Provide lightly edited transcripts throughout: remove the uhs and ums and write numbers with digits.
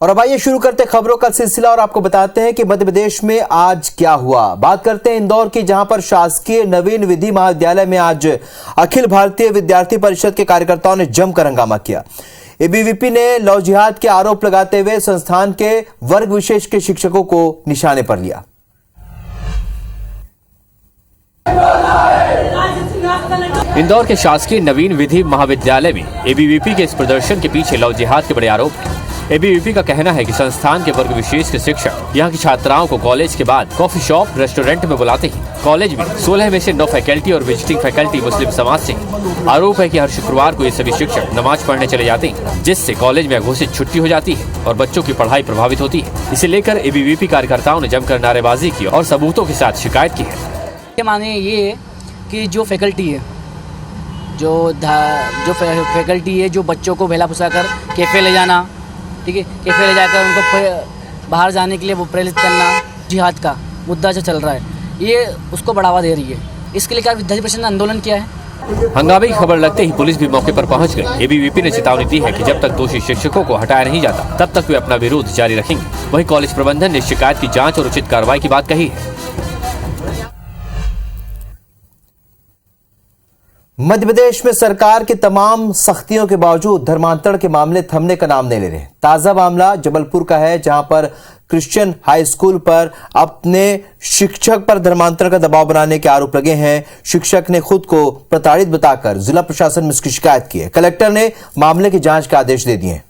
और अब आइए शुरू करते खबरों का सिलसिला और आपको बताते हैं कि मध्य प्रदेश में आज क्या हुआ। बात करते हैं इंदौर की, जहां पर शासकीय नवीन विधि महाविद्यालय में आज अखिल भारतीय विद्यार्थी परिषद के कार्यकर्ताओं ने जमकर हंगामा किया। एबीवीपी ने लव जिहाद के आरोप लगाते हुए संस्थान के वर्ग विशेष के शिक्षकों को निशाने पर लिया। इंदौर के शासकीय नवीन विधि महाविद्यालय में एबीवीपी के इस प्रदर्शन के पीछे लव जिहाद के बड़े आरोप हैं। एबीवीपी का कहना है कि संस्थान के वर्ग विशेष के शिक्षक यहाँ की छात्राओं को कॉलेज के बाद कॉफी शॉप, रेस्टोरेंट में बुलाते हैं। कॉलेज में 16 में से 9 फैकल्टी और विजिटिंग फैकल्टी मुस्लिम समाज से हैं। आरोप है कि हर शुक्रवार को ये सभी शिक्षक नमाज पढ़ने चले जाते हैं, जिससे कॉलेज में अघोषित छुट्टी हो जाती है और बच्चों की पढ़ाई प्रभावित होती है। इसे लेकर एबीवीपी कार्यकर्ताओं ने जमकर नारेबाजी की और सबूतों के साथ शिकायत की है। माने ये कि जो फैकल्टी है, जो फैकल्टी है, जो बच्चों को बेला पुसा कर कैफे ले जाना, ठीक है, कैफे ले जाकर उनको बाहर जाने के लिए वो प्रेरित करना, जिहाद का मुद्दा जो चल रहा है ये उसको बढ़ावा दे रही है। इसके लिए क्या विद्यार्थी परिषद ने आंदोलन किया है। हंगामे की खबर लगते ही पुलिस भी मौके पर पहुंच गई। एबीवीपी ने चेतावनी दी है कि जब तक दोषी शिक्षकों को हटाया नहीं जाता तब तक वे अपना विरोध जारी रखेंगे। वहीं कॉलेज प्रबंधन ने शिकायत की जाँच और उचित कार्रवाई की बात कही है। मध्य प्रदेश में सरकार की तमाम सख्तियों के बावजूद धर्मांतरण के मामले थमने का नाम नहीं ले रहे। ताजा मामला जबलपुर का है, जहां पर क्रिश्चियन हाई स्कूल पर अपने शिक्षक पर धर्मांतरण का दबाव बनाने के आरोप लगे हैं। शिक्षक ने खुद को प्रताड़ित बताकर जिला प्रशासन में इसकी शिकायत की है। कलेक्टर ने मामले की जांच के आदेश दे दिए।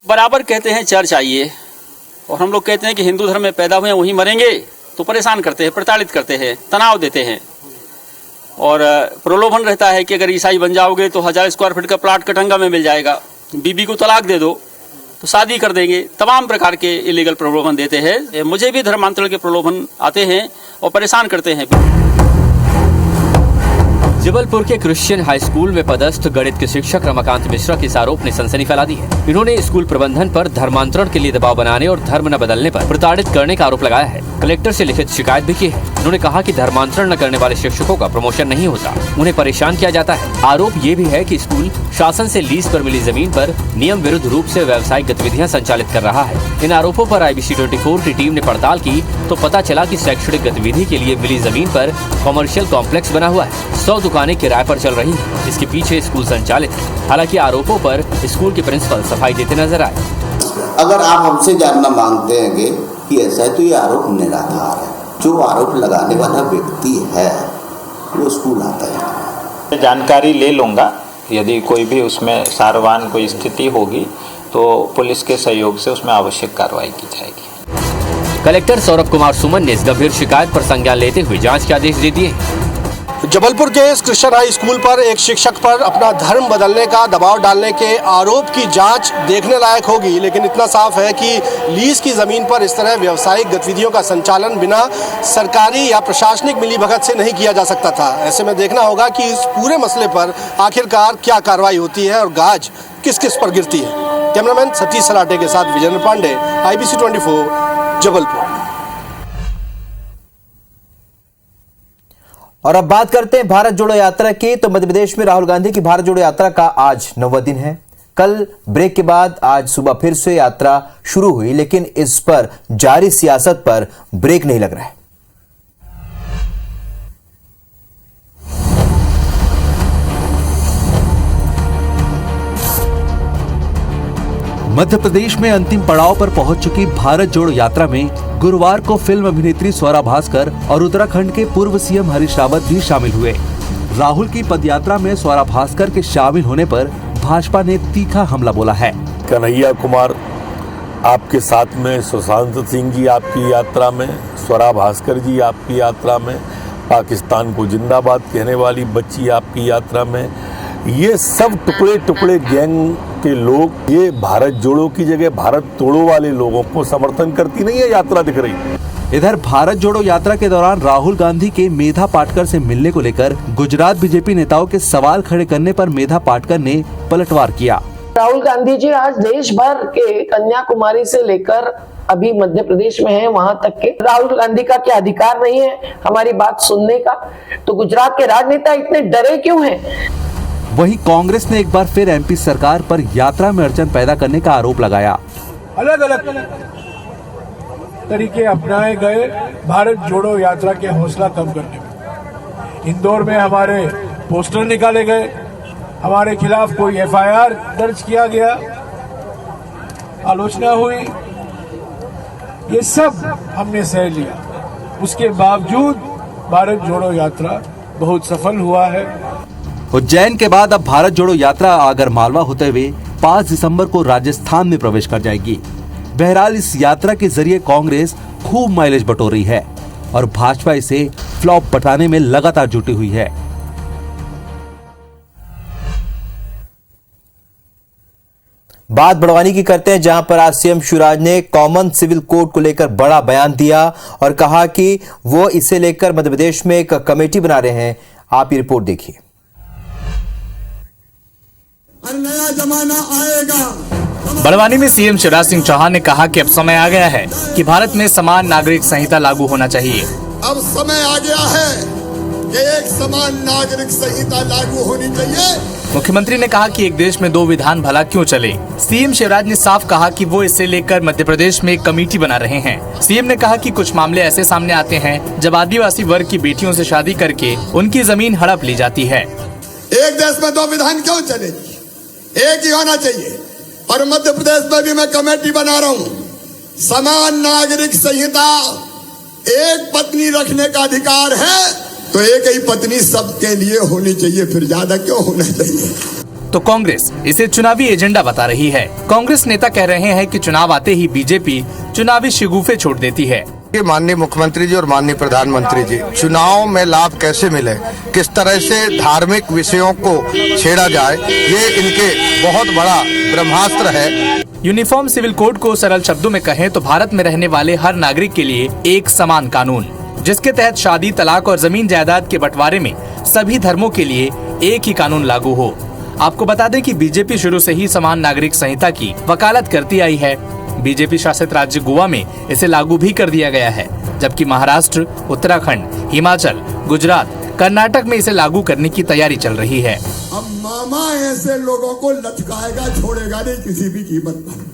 बराबर कहते हैं चर्च आइए, और हम लोग कहते हैं कि हिंदू धर्म में पैदा हुए वहीं मरेंगे, तो परेशान करते हैं, प्रताड़ित करते हैं, तनाव देते हैं और प्रलोभन रहता है कि अगर ईसाई बन जाओगे तो 1000 स्क्वायर फीट का प्लाट कटंगा में मिल जाएगा, बीबी को तलाक दे दो तो शादी कर देंगे। तमाम प्रकार के इलीगल प्रलोभन देते हैं। मुझे भी धर्मांतरण के प्रलोभन आते हैं और परेशान करते हैं। जबलपुर के क्रिश्चियन हाई स्कूल में पदस्थ गणित के शिक्षक रमाकांत मिश्रा के इस आरोप ने सनसनी फैला दी है। इन्होंने स्कूल प्रबंधन पर धर्मांतरण के लिए दबाव बनाने और धर्म न बदलने पर प्रताड़ित करने का आरोप लगाया है। कलेक्टर से लिखित शिकायत भी की है। उन्होंने कहा कि धर्मांतरण न करने वाले शिक्षकों का प्रमोशन नहीं होता, उन्हें परेशान किया जाता है। आरोप ये भी है कि स्कूल शासन से लीज पर मिली जमीन पर नियम विरुद्ध रूप से व्यावसायिक गतिविधियां संचालित कर रहा है। इन आरोपों पर IBC 24 की टीम ने पड़ताल की तो पता चला कि शैक्षणिक गतिविधि के लिए मिली जमीन पर कॉमर्शियल कॉम्प्लेक्स बना हुआ है। 100 दुकानें किराए पर चल रही है, जिसके पीछे स्कूल संचालित है। हालांकि आरोपों पर स्कूल के प्रिंसिपल सफाई देते नजर आए। अगर आप हमसे जानना मांगते हैं कि ऐसा है तो ये आरोप निराधार है। जो आरोप लगाने वाला व्यक्ति है वो स्कूल आता है। जानकारी ले लूंगा, यदि कोई भी उसमें सारवान कोई स्थिति होगी तो पुलिस के सहयोग से उसमें आवश्यक कार्रवाई की जाएगी। कलेक्टर सौरभ कुमार सुमन ने इस गंभीर शिकायत पर संज्ञान लेते हुए जांच के आदेश दे दिए। जबलपुर के इस क्रिश्चियन हाई स्कूल पर एक शिक्षक पर अपना धर्म बदलने का दबाव डालने के आरोप की जांच देखने लायक होगी, लेकिन इतना साफ है कि लीज की ज़मीन पर इस तरह व्यावसायिक गतिविधियों का संचालन बिना सरकारी या प्रशासनिक मिलीभगत से नहीं किया जा सकता था। ऐसे में देखना होगा कि इस पूरे मसले पर आखिरकार क्या कार्रवाई होती है और गाज किस किस पर गिरती है। कैमरामैन सतीश सराटे के साथ विजेंद्र पांडे, IBC 24 जबलपुर। और अब बात करते हैं भारत जोड़ो यात्रा की। तो मध्य प्रदेश में राहुल गांधी की भारत जोड़ो यात्रा का आज 9वां दिन है। कल ब्रेक के बाद आज सुबह फिर से यात्रा शुरू हुई, लेकिन इस पर जारी सियासत पर ब्रेक नहीं लग रहा है। मध्य प्रदेश में अंतिम पड़ाव पर पहुंच चुकी भारत जोड़ो यात्रा में गुरुवार को फिल्म अभिनेत्री स्वरा भास्कर और उत्तराखंड के पूर्व CM हरीश रावत भी शामिल हुए। राहुल की पदयात्रा में स्वरा भास्कर के शामिल होने पर भाजपा ने तीखा हमला बोला है। कन्हैया कुमार आपके साथ में, सुशांत सिंह जी आपकी यात्रा में, स्वरा भास्कर जी आपकी यात्रा में, पाकिस्तान को जिंदाबाद कहने वाली बच्ची आपकी यात्रा में, ये सब टुकड़े टुकड़े गैंग के लोग ये भारत जोड़ो की जगह भारत तोड़ो वाले लोगों को समर्थन करती नहीं है यात्रा दिख रही। इधर भारत जोड़ो यात्रा के दौरान राहुल गांधी के मेधा पाटकर से मिलने को लेकर गुजरात बीजेपी नेताओं के सवाल खड़े करने पर मेधा पाटकर ने पलटवार किया। राहुल गांधी जी आज देश भर के कन्याकुमारी से लेकर अभी मध्य प्रदेश में है, वहां तक के राहुल गांधी का क्या अधिकार नहीं है हमारी बात सुनने का? तो गुजरात के राजनेता इतने डरे क्यों हैं? वहीं कांग्रेस ने एक बार फिर एमपी सरकार पर यात्रा में अड़चन पैदा करने का आरोप लगाया। अलग अलग तरीके अपनाए गए भारत जोड़ो यात्रा के हौसला कम करने में। इंदौर में हमारे पोस्टर निकाले गए, हमारे खिलाफ कोई एफआईआर दर्ज किया गया, आलोचना हुई, ये सब हमने सह लिया। उसके बावजूद भारत जोड़ो यात्रा बहुत सफल हुआ है। उज्जैन के बाद अब भारत जोड़ो यात्रा आगर मालवा होते हुए 5 दिसंबर को राजस्थान में प्रवेश कर जाएगी। बहरहाल इस यात्रा के जरिए कांग्रेस खूब माइलेज बटोर रही है और भाजपा इसे फ्लॉप बताने में लगातार जुटी हुई है। बात बड़वानी की करते हैं, जहां पर आज सीएम शिवराज ने कॉमन सिविल कोड को लेकर बड़ा बयान दिया और कहा कि वो इसे लेकर मध्य प्रदेश में एक कमेटी बना रहे हैं। आप ये रिपोर्ट देखिए। नया जमाना आएगा। बड़वानी में सीएम शिवराज सिंह चौहान ने कहा कि अब समय आ गया है कि भारत में समान नागरिक संहिता लागू होना चाहिए। अब समय आ गया है कि एक समान नागरिक संहिता लागू होनी चाहिए। मुख्यमंत्री ने कहा कि एक देश में 2 विधान भला क्यों चले। सीएम शिवराज ने साफ कहा कि वो इसे लेकर मध्य प्रदेश में एक कमेटी बना रहे हैं। सीएम ने कहा कि कुछ मामले ऐसे सामने आते हैं जब आदिवासी वर्ग की बेटियों से शादी करके उनकी जमीन हड़प ली जाती है। एक देश में 2 विधान क्यों चलेगी, एक ही होना चाहिए। और मध्य प्रदेश में भी मैं कमेटी बना रहा हूँ। समान नागरिक संहिता, एक पत्नी रखने का अधिकार है तो एक ही पत्नी सबके लिए होनी चाहिए, फिर ज्यादा क्यों होना चाहिए। तो कांग्रेस इसे चुनावी एजेंडा बता रही है। कांग्रेस नेता कह रहे हैं कि चुनाव आते ही बीजेपी चुनावी शिगुफे छोड़ देती है। माननीय मुख्यमंत्री जी और माननीय प्रधानमंत्री जी, चुनाव में लाभ कैसे मिले, किस तरह से धार्मिक विषयों को छेड़ा जाए, ये इनके बहुत बड़ा ब्रह्मास्त्र है। यूनिफॉर्म सिविल कोड को सरल शब्दों में कहें तो भारत में रहने वाले हर नागरिक के लिए एक समान कानून, जिसके तहत शादी, तलाक और जमीन जायदाद के बंटवारे में सभी धर्मों के लिए एक ही कानून लागू हो। आपको बता दें कि बीजेपी शुरू से ही समान नागरिक संहिता की वकालत करती आई है। बीजेपी शासित राज्य गोवा में इसे लागू भी कर दिया गया है, जबकि महाराष्ट्र, उत्तराखंड, हिमाचल, गुजरात, कर्नाटक में इसे लागू करने की तैयारी चल रही है। अब मामा ऐसे लोगों को लटकाएगा, छोड़ेगा नहीं किसी भी कीमत पर।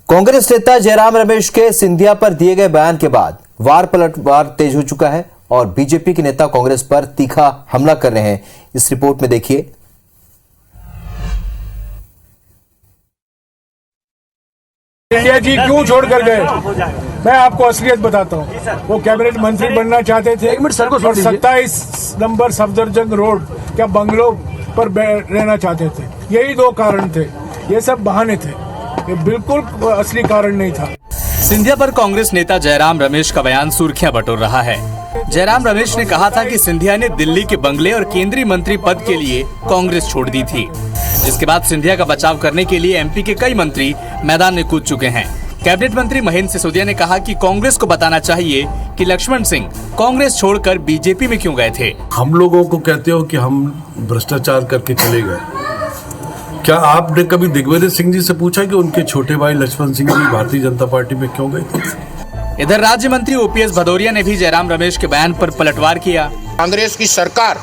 कांग्रेस नेता जयराम रमेश के सिंधिया पर दिए गए बयान के बाद वार पलटवार तेज हो चुका है और बीजेपी के नेता कांग्रेस पर तीखा हमला कर रहे हैं। इस रिपोर्ट में देखिए। सिंधिया जी क्यों छोड़ कर गए, मैं आपको असलियत बताता हूँ। वो कैबिनेट मंत्री बनना चाहते थे और 27 नंबर सफदरजंग रोड क्या बंगलो पर रहना चाहते थे। यही 2 कारण थे, ये सब बहाने थे, ये बिल्कुल असली कारण नहीं था। सिंधिया पर कांग्रेस नेता जयराम रमेश का बयान सुर्खियां बटोर रहा है। जयराम रमेश ने कहा था कि सिंधिया ने दिल्ली के बंगले और केंद्रीय मंत्री पद के लिए कांग्रेस छोड़ दी थी, जिसके बाद सिंधिया का बचाव करने के लिए एमपी के कई मंत्री मैदान में कूद चुके हैं। कैबिनेट मंत्री महेंद्र सिसोदिया ने कहा कि कांग्रेस को बताना चाहिए कि लक्ष्मण सिंह कांग्रेस छोड़कर बीजेपी में क्यों गए थे। हम लोगों को कहते हो कि हम भ्रष्टाचार करके चले गए, क्या आपने कभी दिग्विजय सिंह जी से पूछा कि उनके छोटे भाई लक्ष्मण सिंह जी भारतीय जनता पार्टी में क्यों गए थे? इधर राज्य मंत्री ओपीएस भदौरिया ने भी जयराम रमेश के बयान पर पलटवार किया। कांग्रेस की सरकार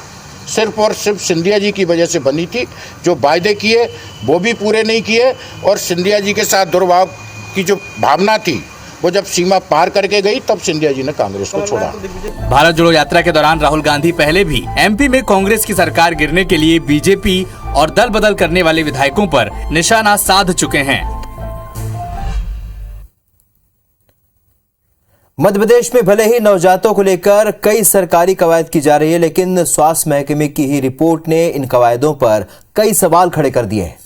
सिर्फ और सिर्फ सिंधिया जी की वजह से बनी थी। जो वायदे किए वो भी पूरे नहीं किए और सिंधिया जी के साथ दुर्भाव की जो भावना थी वो जब सीमा पार करके गई तब सिंधिया जी ने कांग्रेस को छोड़ा। भारत जोड़ो यात्रा के दौरान राहुल गांधी पहले भी एमपी में कांग्रेस की सरकार गिरने के लिए बीजेपी और दल बदल करने वाले विधायकों पर निशाना साध चुके हैं। मध्य प्रदेश में भले ही नवजातों को लेकर कई सरकारी कवायद की जा रही है, लेकिन स्वास्थ्य महकमे की ही रिपोर्ट ने इन कवायदों पर कई सवाल खड़े कर दिए हैं।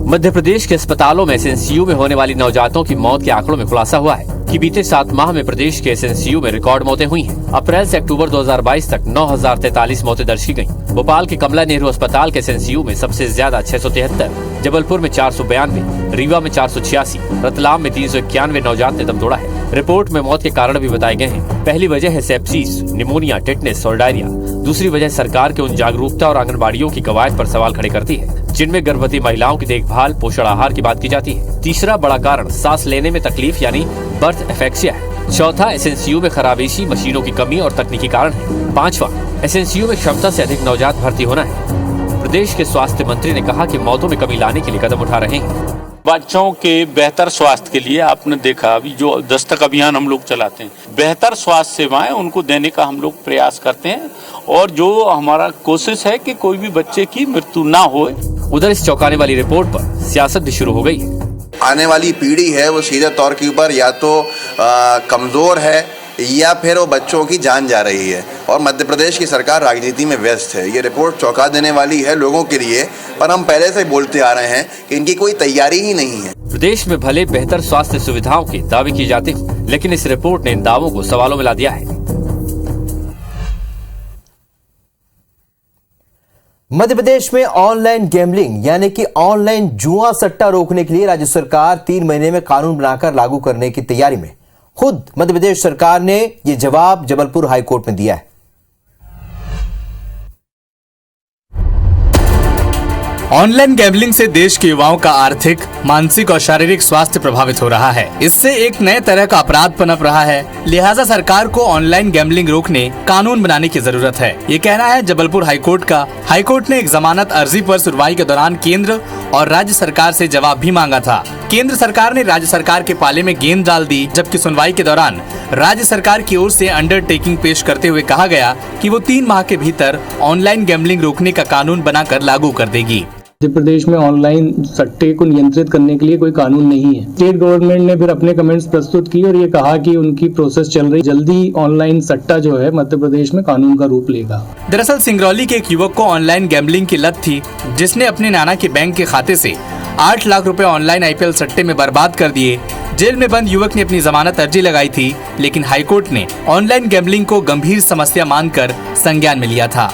मध्य प्रदेश के अस्पतालों में एसएनसीयू में होने वाली नवजातों की मौत के आंकड़ों में खुलासा हुआ है कि बीते 7 माह में प्रदेश के एसएनसीयू में रिकॉर्ड मौतें हुई हैं। अप्रैल से अक्टूबर 2022 तक 9043 मौतें दर्ज की गईं। भोपाल के कमला नेहरू अस्पताल के एसएनसीयू में सबसे ज्यादा 673, जबलपुर में 492, रीवा में 486, रतलाम में 391 नवजात ने दम तोड़ा है। रिपोर्ट में मौत के कारण भी बताए गए हैं। पहली वजह है सेप्सिस, निमोनिया, टेटनस और डायरिया। दूसरी वजह सरकार के उन जागरूकता और आंगनबाड़ियों की कवायद पर सवाल खड़े करती है, जिनमें गर्भवती महिलाओं की देखभाल, पोषण आहार की बात की जाती है। तीसरा बड़ा कारण सांस लेने में तकलीफ यानी बर्थ एफेक्सिया है। चौथा, एसएनसीयू में खराबेशी, मशीनों की कमी और तकनीकी कारण है। पांचवा, एसएनसीयू में क्षमता से अधिक नवजात भर्ती होना है। प्रदेश के स्वास्थ्य मंत्री ने कहा कि मौतों में कमी लाने के लिए कदम उठा रहे हैं। बच्चों के बेहतर स्वास्थ्य के लिए आपने देखा अभी जो दस्तक अभियान हम लोग चलाते हैं, बेहतर स्वास्थ्य सेवाएं उनको देने का हम लोग प्रयास करते हैं और जो हमारा कोशिश है कि कोई भी बच्चे की मृत्यु ना हो। उधर इस चौंकाने वाली रिपोर्ट पर सियासत भी शुरू हो गई है। आने वाली पीढ़ी है वो सीधे तौर के ऊपर या तो कमजोर है या फिर वो बच्चों की जान जा रही है और मध्य प्रदेश की सरकार राजनीति में व्यस्त है। ये रिपोर्ट चौंका देने वाली है लोगों के लिए, पर हम पहले से बोलते आ रहे हैं कि इनकी कोई तैयारी ही नहीं है। प्रदेश में भले बेहतर स्वास्थ्य सुविधाओं के दावे किए जाते हैं, लेकिन इस रिपोर्ट ने इन दावों को सवालों में ला दिया है। मध्य प्रदेश में ऑनलाइन गैम्बलिंग यानी कि ऑनलाइन जुआ सट्टा रोकने के लिए राज्य सरकार 3 महीने में कानून बनाकर लागू करने की तैयारी में। खुद मध्य प्रदेश सरकार ने यह जवाब जबलपुर हाईकोर्ट में दिया है। ऑनलाइन गैम्बलिंग से देश के युवाओं का आर्थिक, मानसिक और शारीरिक स्वास्थ्य प्रभावित हो रहा है। इससे एक नए तरह का अपराध पनप रहा है। लिहाजा सरकार को ऑनलाइन गैम्बलिंग रोकने कानून बनाने की जरूरत है, ये कहना है जबलपुर हाईकोर्ट का। हाईकोर्ट ने एक जमानत अर्जी पर सुनवाई के दौरान केंद्र और राज्य सरकार से जवाब भी मांगा था। केंद्र सरकार ने राज्य सरकार के पाले में गेंद डाल दी, जबकि सुनवाई के दौरान राज्य सरकार की ओर से अंडरटेकिंग पेश करते हुए कहा गया कि वो 3 माह के भीतर ऑनलाइन गैम्बलिंग रोकने का कानून बनाकर लागू कर देगी। मध्य प्रदेश में ऑनलाइन सट्टे को नियंत्रित करने के लिए कोई कानून नहीं है। स्टेट गवर्नमेंट ने फिर अपने कमेंट्स प्रस्तुत की और ये कहा कि उनकी प्रोसेस चल रही, जल्दी ऑनलाइन सट्टा जो है मध्य प्रदेश में कानून का रूप लेगा। दरअसल सिंगरौली के एक युवक को ऑनलाइन गैम्बलिंग की लत थी, जिसने अपने नाना के बैंक के खाते से 8 लाख रुपए ऑनलाइन IPL सट्टे में बर्बाद कर दिए। जेल में बंद युवक ने अपनी जमानत अर्जी लगाई थी, लेकिन हाईकोर्ट ने ऑनलाइन गैम्बलिंग को गंभीर समस्या मानकर संज्ञान में लिया था।